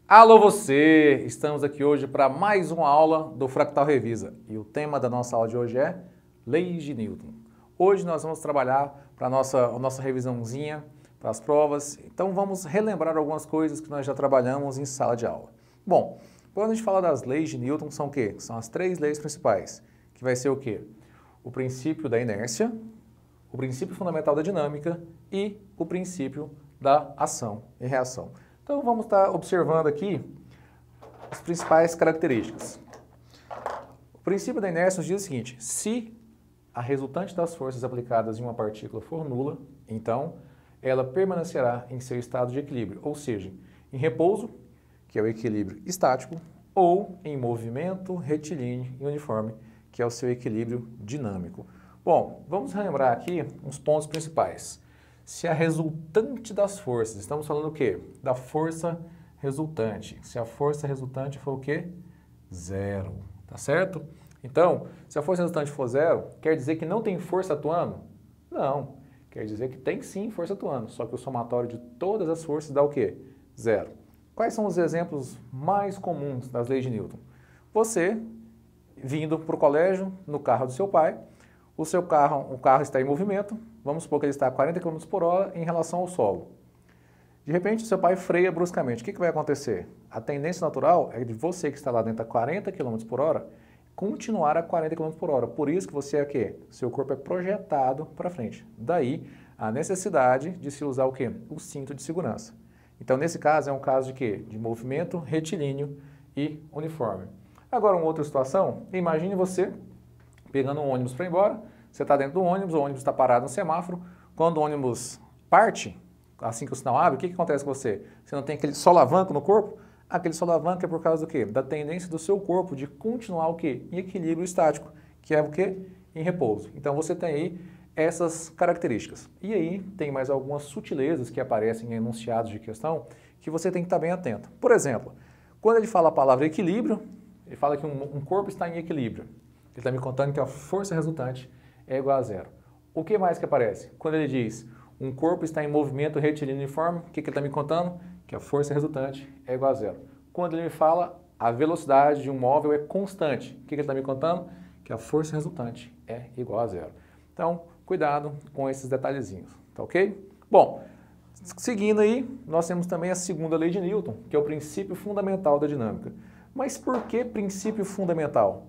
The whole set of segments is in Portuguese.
Alô você! Estamos aqui hoje para mais uma aula do Fractal Revisa e o tema da nossa aula de hoje é Leis de Newton. Hoje nós vamos trabalhar para a nossa revisãozinha, para as provas, então vamos relembrar algumas coisas que nós já trabalhamos em sala de aula. Bom, quando a gente fala das leis de Newton, são o quê? São as três leis principais, que vai ser o quê? O princípio da inércia, o princípio fundamental da dinâmica e o princípio da ação e reação. Então vamos estar observando aqui as principais características. O princípio da inércia nos diz o seguinte: se a resultante das forças aplicadas em uma partícula for nula, então ela permanecerá em seu estado de equilíbrio, ou seja, em repouso, que é o equilíbrio estático, ou em movimento retilíneo e uniforme, que é o seu equilíbrio dinâmico. Bom, vamos relembrar aqui uns pontos principais. Se a resultante das forças, estamos falando o quê? Da força resultante. Se a força resultante for o quê? Zero, tá certo? Então, se a força resultante for zero, quer dizer que não tem força atuando? Não, quer dizer que tem sim força atuando, só que o somatório de todas as forças dá o quê? Zero. Quais são os exemplos mais comuns das leis de Newton? Você, vindo para o colégio, no carro do seu pai, o carro está em movimento, vamos supor que ele está a 40 km por hora em relação ao solo. De repente, o seu pai freia bruscamente. O que vai acontecer? A tendência natural é de você que está lá dentro a 40 km por hora continuar a 40 km por hora. Por isso que você é o quê? Seu corpo é projetado para frente. Daí, a necessidade de se usar o quê? O cinto de segurança. Então, nesse caso, é um caso de quê? De movimento retilíneo e uniforme. Agora, uma outra situação, imagine você pegando um ônibus para ir embora, você está dentro do ônibus, o ônibus está parado no semáforo, quando o ônibus parte, assim que o sinal abre, o que acontece com você? Você não tem aquele solavanco no corpo? Aquele solavanco é por causa do quê? Da tendência do seu corpo de continuar o quê? Em equilíbrio estático, que é o quê? Em repouso. Então você tem aí essas características. E aí tem mais algumas sutilezas que aparecem em enunciados de questão que você tem que estar bem atento. Por exemplo, quando ele fala a palavra equilíbrio, ele fala que um corpo está em equilíbrio. Ele está me contando que a força resultante é igual a zero. O que mais que aparece? Quando ele diz um corpo está em movimento retilíneo uniforme, o que ele está me contando? Que a força resultante é igual a zero. Quando ele me fala a velocidade de um móvel é constante, o que ele está me contando? Que a força resultante é igual a zero. Então, cuidado com esses detalhezinhos, tá ok? Bom, seguindo aí, nós temos também a segunda lei de Newton, que é o princípio fundamental da dinâmica. Mas por que princípio fundamental?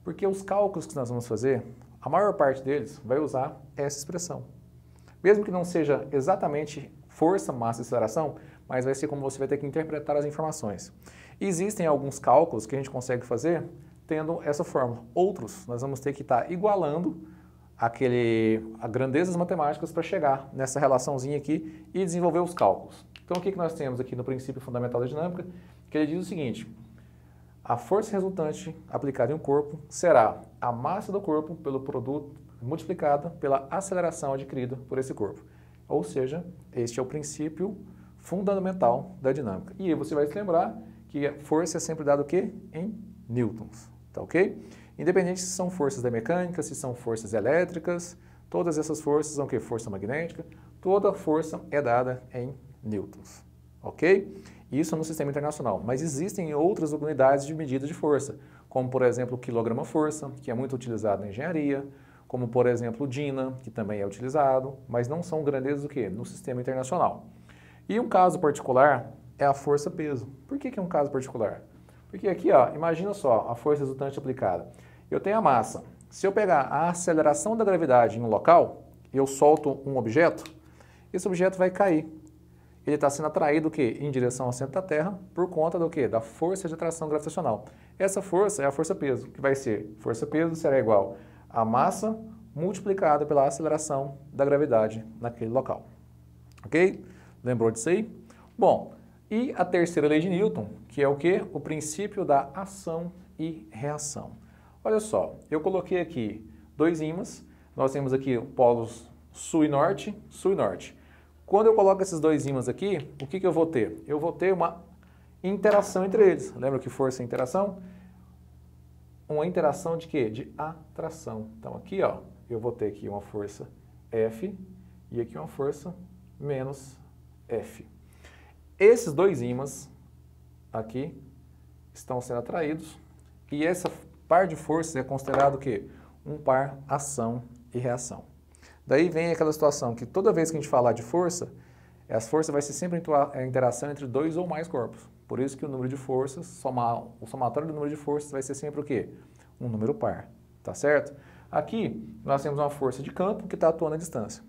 Porque os cálculos que nós vamos fazer, a maior parte deles vai usar essa expressão. Mesmo que não seja exatamente força, massa e aceleração, mas vai ser como você vai ter que interpretar as informações. E existem alguns cálculos que a gente consegue fazer tendo essa fórmula. Outros, nós vamos ter que estar igualando a grandezas matemáticas para chegar nessa relaçãozinha aqui e desenvolver os cálculos. Então, o que nós temos aqui no princípio fundamental da dinâmica? Que ele diz o seguinte: a força resultante aplicada em um corpo será a massa do corpo pelo produto multiplicada pela aceleração adquirida por esse corpo. Ou seja, este é o princípio fundamental da dinâmica. E aí você vai se lembrar que a força é sempre dada o quê? Em newtons, tá ok? Independente se são forças da mecânica, se são forças elétricas, todas essas forças são o quê? Força magnética, toda força é dada em newtons, ok? Isso no sistema internacional, mas existem outras unidades de medida de força, como por exemplo o quilograma-força, que é muito utilizado na engenharia, como por exemplo o DINA, que também é utilizado, mas não são grandezas do que? No sistema internacional. E um caso particular é a força-peso. Por que é um caso particular? Porque aqui, ó, imagina só, a força resultante aplicada. Eu tenho a massa. Se eu pegar a aceleração da gravidade em um local, e eu solto um objeto, esse objeto vai cair. Ele está sendo atraído o quê? Em direção ao centro da Terra por conta do quê? Da força de atração gravitacional. Essa força é a força-peso, que vai ser, força-peso será igual a massa multiplicada pela aceleração da gravidade naquele local. Ok? Lembrou disso aí? Bom, e a terceira lei de Newton, que é o quê? O princípio da ação e reação. Olha só, eu coloquei aqui dois ímãs, nós temos aqui polos sul e norte, sul e norte. Quando eu coloco esses dois ímãs aqui, o que eu vou ter? Eu vou ter uma interação entre eles. Lembra que força é interação? Uma interação de quê? De atração. Então aqui, ó, eu vou ter aqui uma força F e aqui uma força menos F. Esses dois ímãs aqui estão sendo atraídos e essa par de forças é considerado o quê? Um par ação e reação. Daí vem aquela situação que toda vez que a gente falar de força, as forças vai ser sempre a interação entre dois ou mais corpos. Por isso que o número de forças, o somatório do número de forças vai ser sempre o quê? Um número par, tá certo? Aqui nós temos uma força de campo que está atuando à distância.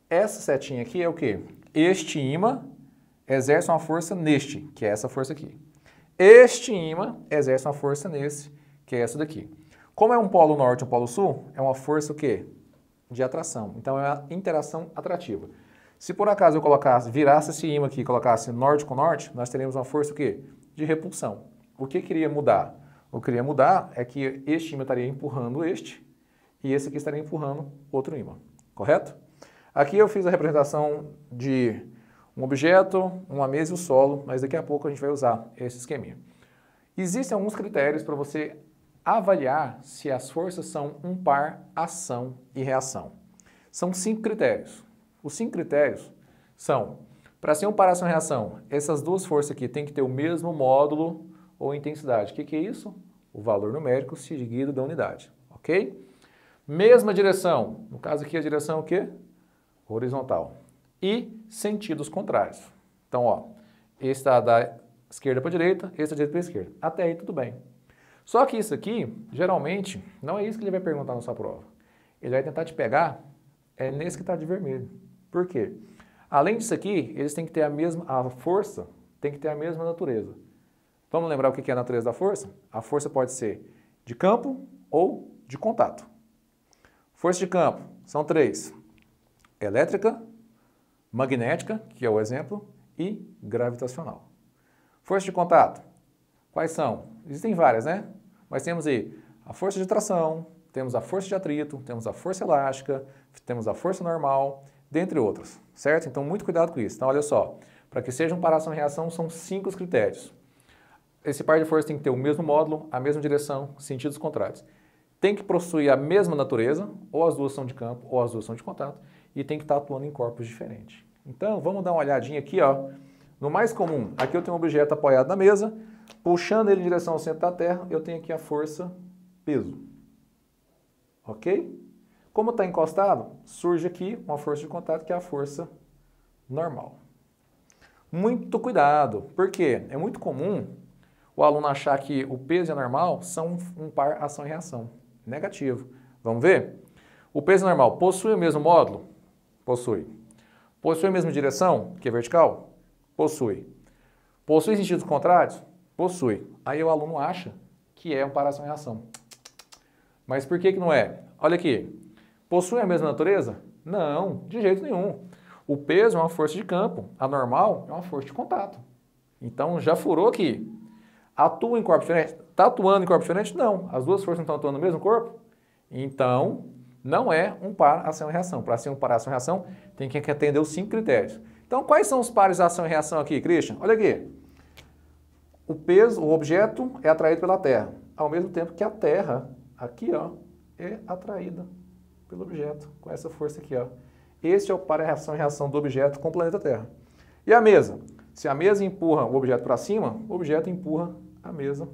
Essa setinha aqui é o quê? Este ímã exerce uma força neste, que é essa força aqui. Este ímã exerce uma força nesse, que é essa daqui. Como é um polo norte e um polo sul, é uma força o quê? De atração. Então é uma interação atrativa. Se por acaso eu colocasse, virasse esse ímã aqui e colocasse norte com norte, nós teríamos uma força o quê? De repulsão. O que queria mudar? O que queria mudar é que este ímã estaria empurrando este e esse aqui estaria empurrando outro ímã. Correto? Aqui eu fiz a representação de um objeto, uma mesa e o solo, mas daqui a pouco a gente vai usar esse esqueminha. Existem alguns critérios para você avaliar se as forças são um par ação e reação. São 5 critérios. Os 5 critérios são, para ser um par ação e reação, essas duas forças aqui têm que ter o mesmo módulo ou intensidade. O que é isso? O valor numérico seguido da unidade, ok? Mesma direção, no caso aqui a direção é o quê? Horizontal. E sentidos contrários. Então, ó, esse está da esquerda para a direita, esse da direita para a esquerda. Até aí tudo bem. Só que isso aqui, geralmente, não é isso que ele vai perguntar na sua prova. Ele vai tentar te pegar nesse que está de vermelho. Por quê? Além disso aqui, eles têm que ter a força tem que ter a mesma natureza. Vamos lembrar o que é a natureza da força? A força pode ser de campo ou de contato. Força de campo são 3. Elétrica, magnética, que é o exemplo, e gravitacional. Força de contato, quais são? Existem várias, né? Mas temos aí a força de tração, temos a força de atrito, temos a força elástica, temos a força normal, dentre outras, certo? Então, muito cuidado com isso. Então, olha só, para que seja um par ação e reação, são 5 os critérios. Esse par de forças tem que ter o mesmo módulo, a mesma direção, sentidos contrários. Tem que possuir a mesma natureza, ou as duas são de campo, ou as duas são de contato, e tem que estar atuando em corpos diferentes. Então, vamos dar uma olhadinha aqui, ó. No mais comum, aqui eu tenho um objeto apoiado na mesa, puxando ele em direção ao centro da Terra, eu tenho aqui a força peso. Ok? Como está encostado, surge aqui uma força de contato, que é a força normal. Muito cuidado, porque é muito comum o aluno achar que o peso e a normal são um par ação e reação. Negativo. Vamos ver? O peso normal possui o mesmo módulo? Possui. Possui a mesma direção, que é vertical? Possui. Possui sentidos contrários? Possui. Aí o aluno acha que é um par ação e reação. Mas por que não é? Olha aqui. Possui a mesma natureza? Não, de jeito nenhum. O peso é uma força de campo, a normal é uma força de contato. Então já furou aqui. Atua em corpo diferente? Está atuando em corpo diferente? Não. As duas forças não estão atuando no mesmo corpo? Então, não é um par ação e reação. Para ser um par ação e reação, tem que atender os 5 critérios. Então, quais são os pares ação e reação aqui, Christian? Olha aqui. O peso, o objeto é atraído pela Terra, ao mesmo tempo que a Terra, aqui, ó, é atraída pelo objeto, com essa força aqui, ó. Este é o par ação e reação do objeto com o planeta Terra. E a mesa? Se a mesa empurra o objeto para cima, o objeto empurra a mesa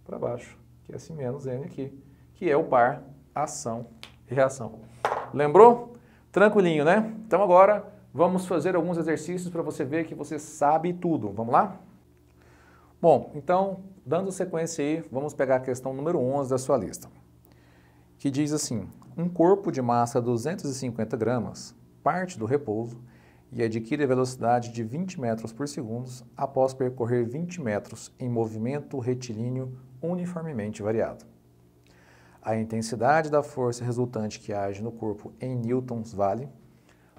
para baixo, que é assim menos N aqui, que é o par ação e reação. Lembrou? Tranquilinho, né? Então agora vamos fazer alguns exercícios para você ver que você sabe tudo. Vamos lá? Bom, então, dando sequência aí, vamos pegar a questão número 11 da sua lista, que diz assim: um corpo de massa 250 gramas parte do repouso e adquire a velocidade de 20 metros por segundo após percorrer 20 metros em movimento retilíneo uniformemente variado. A intensidade da força resultante que age no corpo em newtons vale.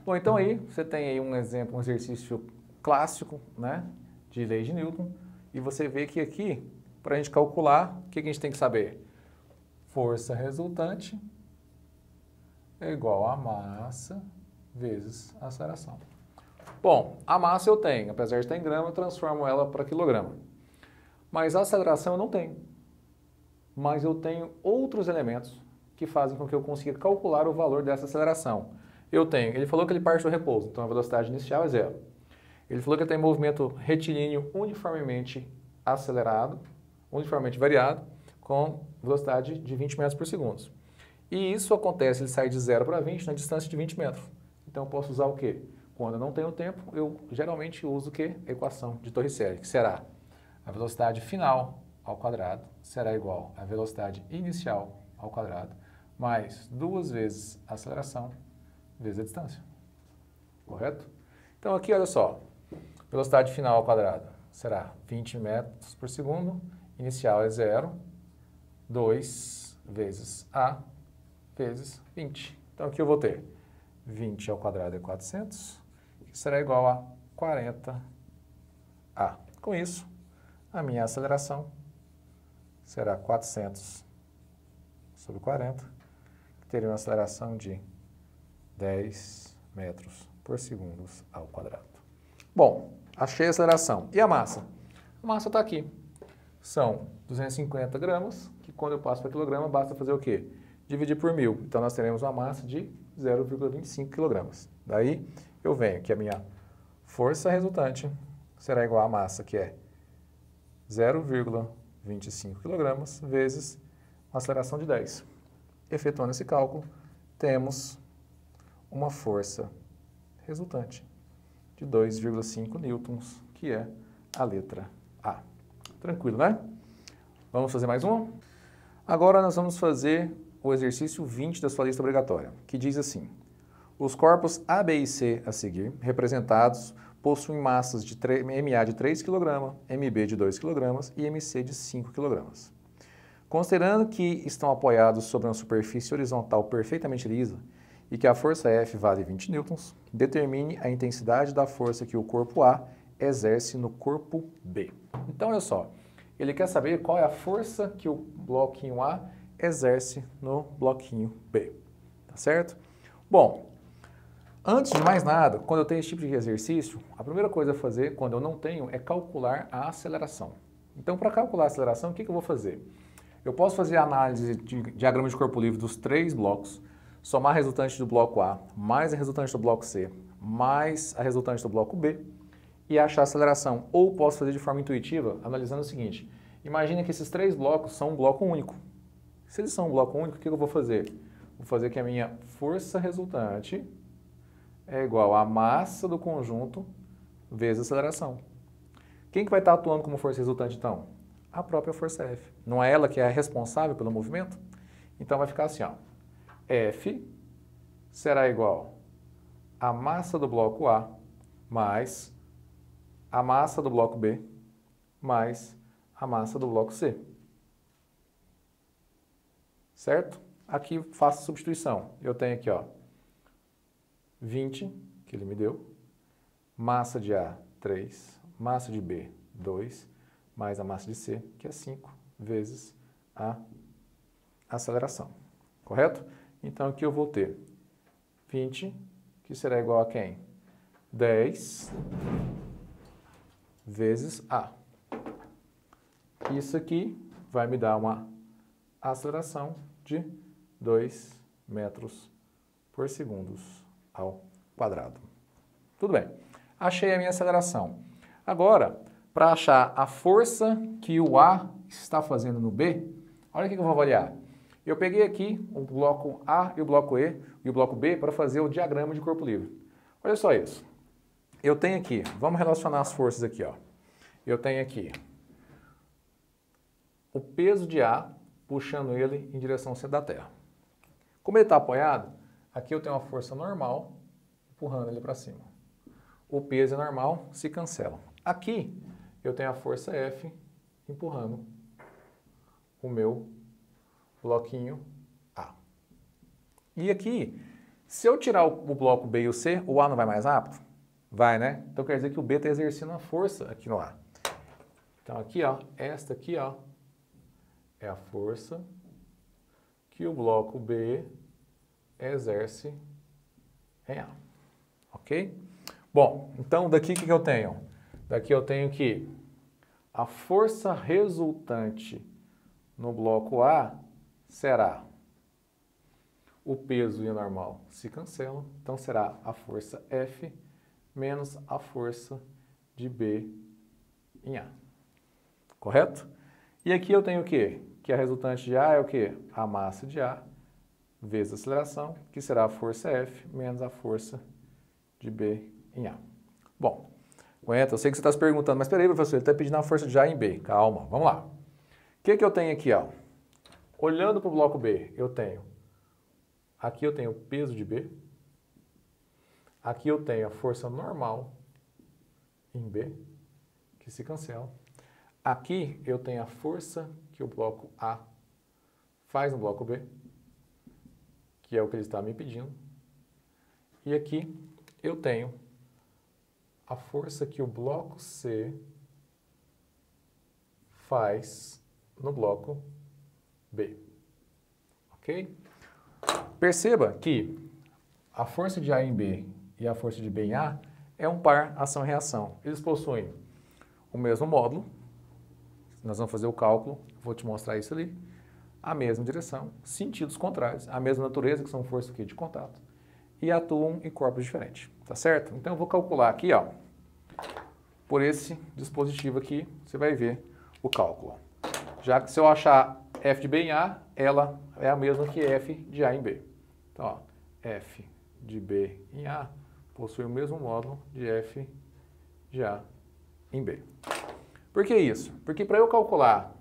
Bom, então aí você tem aí um exemplo, um exercício clássico, né, de lei de Newton, e você vê que aqui, para a gente calcular, o que a gente tem que saber? Força resultante é igual a massa vezes a aceleração. Bom, a massa eu tenho, apesar de estar em grama, eu transformo ela para quilograma. Mas a aceleração eu não tenho. Mas eu tenho outros elementos que fazem com que eu consiga calcular o valor dessa aceleração. Eu tenho, ele falou que ele parte do repouso, então a velocidade inicial é 0. Ele falou que ele tem movimento retilíneo uniformemente acelerado, uniformemente variado, com velocidade de 20 metros por segundo. E isso acontece, ele sai de 0 para 20 na distância de 20 metros. Então eu posso usar o quê? Quando eu não tenho tempo, eu geralmente uso o quê? A equação de Torricelli, que será a velocidade final ao quadrado será igual à velocidade inicial ao quadrado, mais 2 vezes a aceleração vezes a distância. Correto? Então aqui, olha só, velocidade final ao quadrado será 20 metros por segundo, inicial é 0, 2 vezes a vezes 20. Então aqui eu vou ter 20 ao quadrado é 400, que será igual a 40a. Com isso, a minha aceleração será 400 sobre 40, que teria uma aceleração de 10 metros por segundo ao quadrado. Bom, achei a aceleração. E a massa? A massa está aqui. São 250 gramas, que quando eu passo para quilograma, basta fazer o quê? Dividir por 1000. Então, nós teremos uma massa de 0,25 kg. Daí, eu venho que a minha força resultante será igual à massa, que é 0,25 kg vezes uma aceleração de 10. Efetuando esse cálculo, temos uma força resultante de 2,5 newtons, que é a letra A. Tranquilo, né? Vamos fazer mais uma? Agora nós vamos fazer o exercício 20 da sua lista obrigatória, que diz assim: os corpos A, B e C a seguir, representados, possuem massas de MA de 3 kg, MB de 2 kg e MC de 5 kg. Considerando que estão apoiados sobre uma superfície horizontal perfeitamente lisa e que a força F vale 20 newtons, determine a intensidade da força que o corpo A exerce no corpo B. Então, olha só, ele quer saber qual é a força que o bloquinho A exerce no bloquinho B, tá certo? Bom, antes de mais nada, quando eu tenho esse tipo de exercício, a primeira coisa a fazer, quando eu não tenho, é calcular a aceleração. Então, para calcular a aceleração, o que eu vou fazer? Eu posso fazer a análise de diagrama de corpo livre dos 3 blocos, somar a resultante do bloco A, mais a resultante do bloco C, mais a resultante do bloco B e achar a aceleração. Ou posso fazer de forma intuitiva, analisando o seguinte: imagine que esses 3 blocos são um bloco único. Se eles são um bloco único, o que eu vou fazer? Vou fazer que a minha força resultante é igual à massa do conjunto vezes a aceleração. Quem que vai estar atuando como força resultante, então? A própria força F. Não é ela que é a responsável pelo movimento? Então vai ficar assim, ó. F será igual à massa do bloco A mais a massa do bloco B mais a massa do bloco C. Certo? Aqui faço substituição. Eu tenho aqui, ó, 20, que ele me deu, massa de A, 3, massa de B, 2, mais a massa de C, que é 5, vezes a aceleração. Correto? Então, aqui eu vou ter 20, que será igual a quem? 10 vezes A. Isso aqui vai me dar uma aceleração de 2 metros por segundo ao quadrado. Tudo bem. Achei a minha aceleração. Agora, para achar a força que o A está fazendo no B, olha o que eu vou avaliar. Eu peguei aqui o bloco A e o bloco E e o bloco B para fazer o diagrama de corpo livre. Olha só isso. Eu tenho aqui, vamos relacionar as forças aqui, ó. Eu tenho aqui o peso de A puxando ele em direção ao centro da Terra. Como ele está apoiado, aqui eu tenho uma força normal empurrando ele para cima. O peso é normal, se cancela. Aqui eu tenho a força F empurrando o meu bloquinho A. E aqui, se eu tirar o bloco B e o C, o A não vai mais rápido? Vai, né? Então quer dizer que o B está exercendo uma força aqui no A. Então aqui, ó, esta aqui, ó, é a força que o bloco B exerce em A. Ok? Bom, então daqui o que eu tenho? Daqui eu tenho que a força resultante no bloco A será o peso e o normal se cancelam, então será a força F menos a força de B em A. correto? E aqui eu tenho o quê? Que a resultante de A é o quê? A massa de A vezes a aceleração, que será a força F menos a força de B em A. Bom, aguenta, eu sei que você está se perguntando, mas peraí, professor, ele está pedindo a força de A em B. Calma, vamos lá. O que eu tenho aqui, ó? Olhando para o bloco B, aqui eu tenho o peso de B, aqui eu tenho a força normal em B, que se cancela. Aqui eu tenho a força que o bloco A faz no bloco B, que é o que ele está me pedindo. E aqui eu tenho a força que o bloco C faz no bloco B. Ok? Perceba que a força de A em B e a força de B em A é um par ação-reação. Eles possuem o mesmo módulo. Nós vamos fazer o cálculo, vou te mostrar isso ali. A mesma direção, sentidos contrários, a mesma natureza, que são forças de contato, e atuam em corpos diferentes, tá certo? Então eu vou calcular aqui, ó, por esse dispositivo aqui, você vai ver o cálculo. Já que se eu achar F de B em A, ela é a mesma que F de A em B. Então, ó, F de B em A possui o mesmo módulo de F de A em B. Por que isso? Porque para eu calcular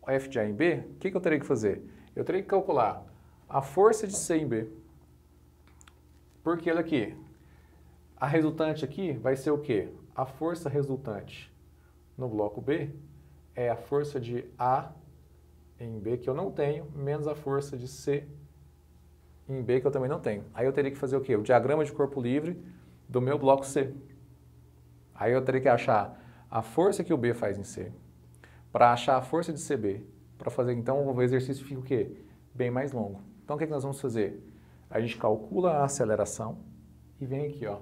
F de A em B, o que eu teria que fazer? Eu teria que calcular a força de C em B, porque olha aqui, a resultante aqui vai ser o quê? A força resultante no bloco B é a força de A em B, que eu não tenho, menos a força de C em B, que eu também não tenho. Aí eu teria que fazer o quê? O diagrama de corpo livre do meu bloco C. Aí eu teria que achar a força que o B faz em C, para achar a força de CB, para fazer, então, o exercício fica o quê? Bem mais longo. Então, o que nós vamos fazer? A gente calcula a aceleração e vem aqui, ó,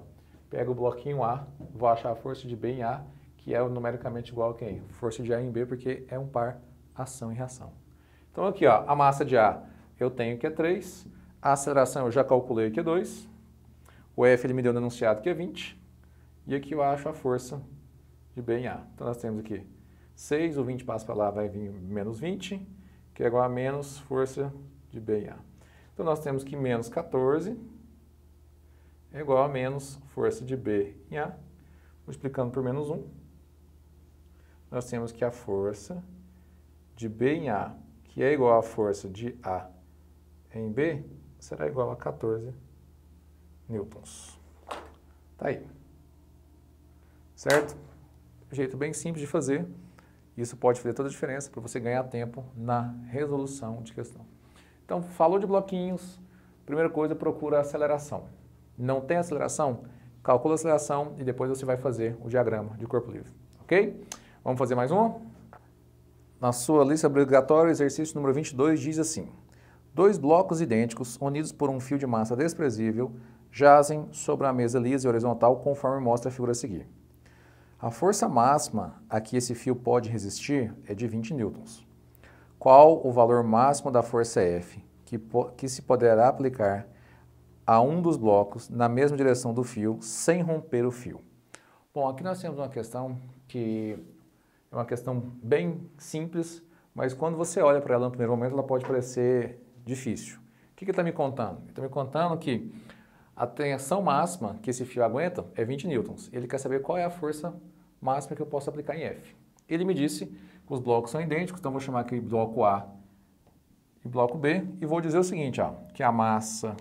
pega o bloquinho A, vou achar a força de B em A, que é numericamente igual a quem? Força de A em B, porque é um par ação e reação. Então, aqui, ó, a massa de A eu tenho que é 3, a aceleração eu já calculei que é 2, o F ele me deu no enunciado que é 20, e aqui eu acho a força de B em A. Então, nós temos aqui 6, o 20 passa para lá, vai vir menos 20, que é igual a menos força de B em A. Então, nós temos que menos 14 é igual a menos força de B em A, multiplicando por menos 1. Nós temos que a força de B em A, que é igual à força de A em B, será igual a 14 newtons. Tá aí. Certo? Um jeito bem simples de fazer. Isso pode fazer toda a diferença para você ganhar tempo na resolução de questão. Então, falou de bloquinhos, primeira coisa, procura a aceleração. Não tem aceleração? Calcula a aceleração e depois você vai fazer o diagrama de corpo livre. Ok? Vamos fazer mais uma? Na sua lista obrigatória, o exercício número 22 diz assim: 2 blocos idênticos, unidos por um fio de massa desprezível, jazem sobre uma mesa lisa e horizontal, conforme mostra a figura a seguir. A força máxima a que esse fio pode resistir é de 20 newtons. Qual o valor máximo da força F que se poderá aplicar a um dos blocos na mesma direção do fio, sem romper o fio? Bom, aqui nós temos uma questão que é uma questão bem simples, mas quando você olha para ela no primeiro momento, ela pode parecer difícil. O que ele está me contando? Ele está me contando que a tensão máxima que esse fio aguenta é 20 newtons. Ele quer saber qual é a força máxima que eu posso aplicar em F. Ele me disse que os blocos são idênticos, então vou chamar aqui bloco A e bloco B, e vou dizer o seguinte, ó, que a massa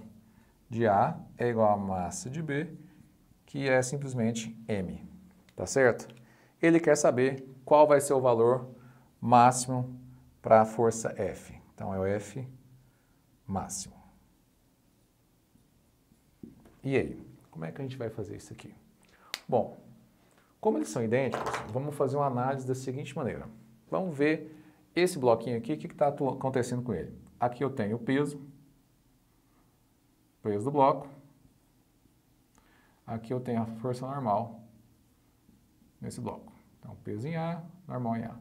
de A é igual à massa de B, que é simplesmente M, tá certo? Ele quer saber qual vai ser o valor máximo para a força F. Então, é o F máximo. E aí, como é que a gente vai fazer isso aqui? Bom, como eles são idênticos, vamos fazer uma análise da seguinte maneira. Vamos ver esse bloquinho aqui, o que está acontecendo com ele. Aqui eu tenho o peso do bloco. Aqui eu tenho a força normal nesse bloco. Então, peso em A, normal em A.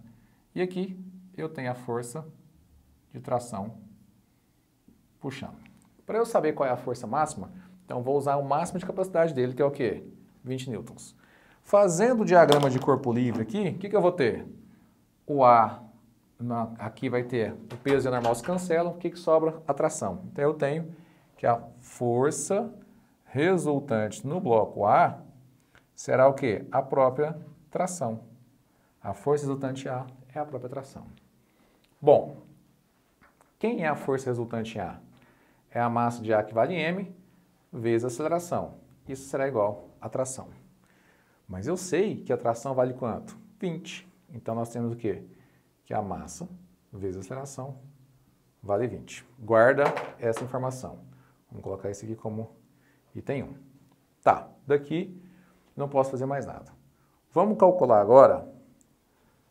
E aqui eu tenho a força de tração puxando. Para eu saber qual é a força máxima, então vou usar o máximo de capacidade dele, que é o quê? 20 newtons. Fazendo o diagrama de corpo livre aqui, o que eu vou ter? o A, aqui vai ter o peso e a normal se cancelam, o que sobra? A tração. Então eu tenho que a força resultante no bloco A será o quê? A própria tração. A força resultante A é a própria tração. Bom, quem é a força resultante em A? É a massa de A que vale M vezes a aceleração. Isso será igual à tração. Mas eu sei que a tração vale quanto? 20. Então nós temos o quê? Que a massa vezes a aceleração vale 20. Guarda essa informação. Vamos colocar isso aqui como item 1. Tá, daqui não posso fazer mais nada. Vamos calcular agora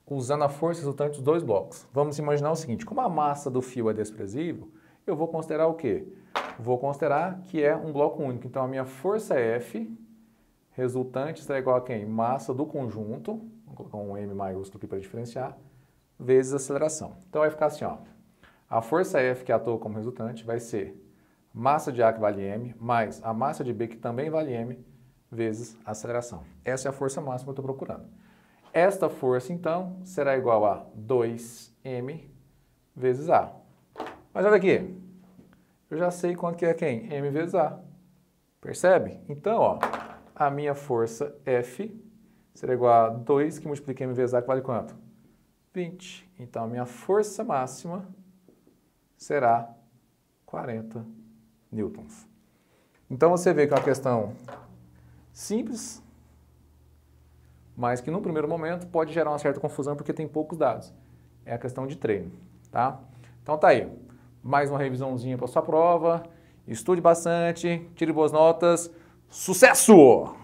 usando a força resultante dos dois blocos. Vamos imaginar o seguinte, como a massa do fio é desprezível, eu vou considerar o quê? Vou considerar que é um bloco único. Então a minha força F resultante será igual a quem? Massa do conjunto, vou colocar um M maiúsculo aqui para diferenciar, vezes a aceleração. Então vai ficar assim, ó. A força F que atua como resultante vai ser massa de A que vale M, mais a massa de B que também vale M, vezes a aceleração. Essa é a força máxima que eu estou procurando. Esta força, então, será igual a 2M vezes A. Mas olha aqui, eu já sei quanto que é quem? M vezes A. Percebe? Então, ó, a minha força F será igual a 2 que multiplica M vezes A, que vale quanto? 20. Então, a minha força máxima será 40 newtons. Então, você vê que é uma questão simples, mas que no primeiro momento pode gerar uma certa confusão porque tem poucos dados. É a questão de treino, tá? Então tá aí, mais uma revisãozinha para sua prova, estude bastante, tire boas notas, sucesso!